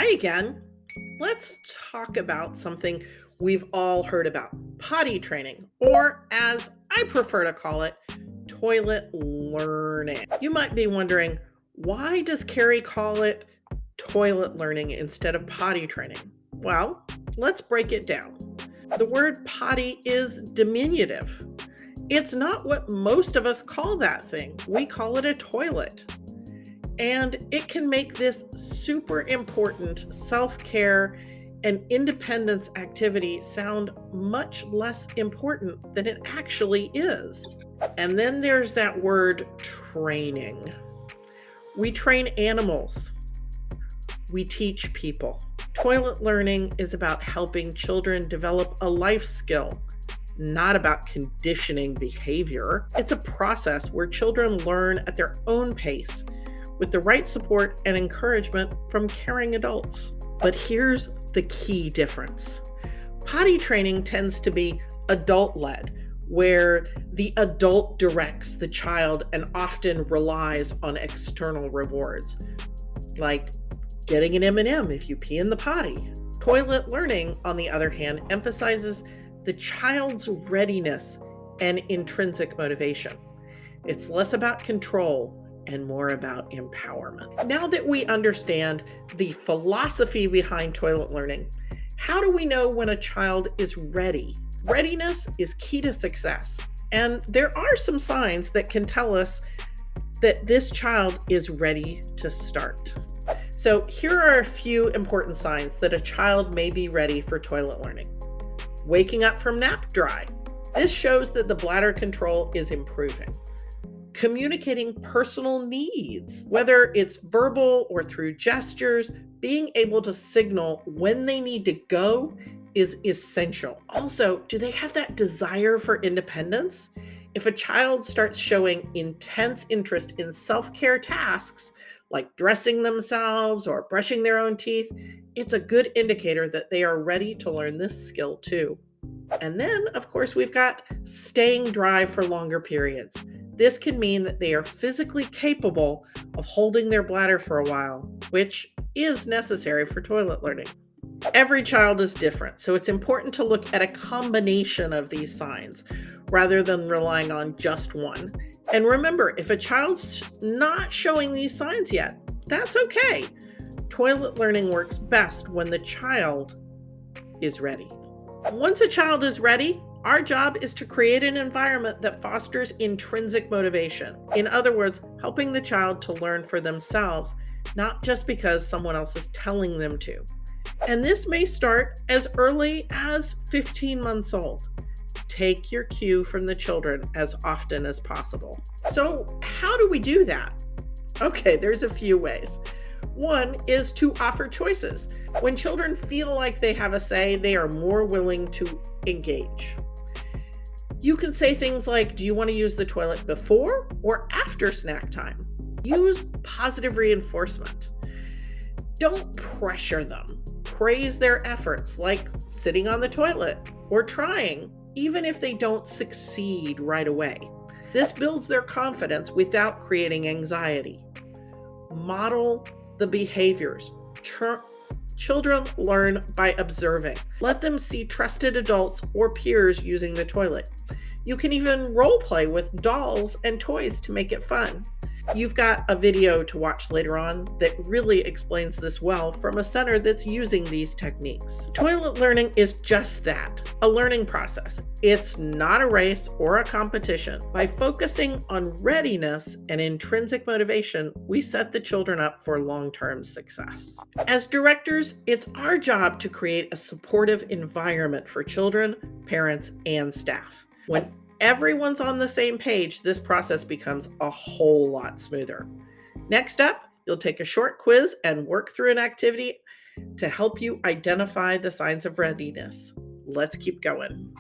Hi again. Let's talk about something we've all heard about: potty training, or as I prefer to call it, toilet learning. You might be wondering, why does Carrie call it toilet learning instead of potty training? Well, let's break it down. The word potty is diminutive. It's not what most of us call that thing. We call it a toilet. And it can make this super important self care and independence activity sound much less important than it actually is. And then there's that word training. We train animals, we teach people. Toilet learning is about helping children develop a life skill, not about conditioning behavior. It's a process where children learn at their own pace with the right support and encouragement from caring adults. But here's the key difference. Potty training tends to be adult-led, where the adult directs the child and often relies on external rewards, like getting an M&M if you pee in the potty. Toilet learning, on the other hand, emphasizes the child's readiness and intrinsic motivation. It's less about control and more about empowerment. Now that we understand the philosophy behind toilet learning, how do we know when a child is ready? Readiness is key to success, and there are some signs that can tell us that this child is ready to start. So here are a few important signs that a child may be ready for toilet learning. Waking up from nap dry. This shows that the bladder control is improving. Communicating personal needs, whether it's verbal or through gestures, being able to signal when they need to go is essential. Also, do they have that desire for independence? If a child starts showing intense interest in self-care tasks, like dressing themselves or brushing their own teeth, it's a good indicator that they are ready to learn this skill too. And then, of course, we've got staying dry for longer periods. This can mean that they are physically capable of holding their bladder for a while, which is necessary for toilet learning. Every child is different, so it's important to look at a combination of these signs rather than relying on just one. And remember, if a child's not showing these signs yet, that's okay. Toilet learning works best when the child is ready. Once a child is ready, our job is to create an environment that fosters intrinsic motivation. In other words, helping the child to learn for themselves, not just because someone else is telling them to. And this may start as early as 15 months old. Take your cue from the children as often as possible. So, how do we do that? Okay, there's a few ways. One is to offer choices. When children feel like they have a say, they are more willing to engage. You can say things like, do you want to use the toilet before or after snack time? Use positive reinforcement. Don't pressure them. Praise their efforts, like sitting on the toilet or trying, even if they don't succeed right away. This builds their confidence without creating anxiety. Model the behaviors. Children learn by observing. Let them see trusted adults or peers using the toilet. You can even role play with dolls and toys to make it fun. You've got a video to watch later on that really explains this well from a center that's using these techniques. Toilet learning is just that, a learning process. It's not a race or a competition. By focusing on readiness and intrinsic motivation, we set the children up for long-term success. As directors, it's our job to create a supportive environment for children, parents, and staff. When everyone's on the same page, this process becomes a whole lot smoother. Next up, you'll take a short quiz and work through an activity to help you identify the signs of readiness. Let's keep going.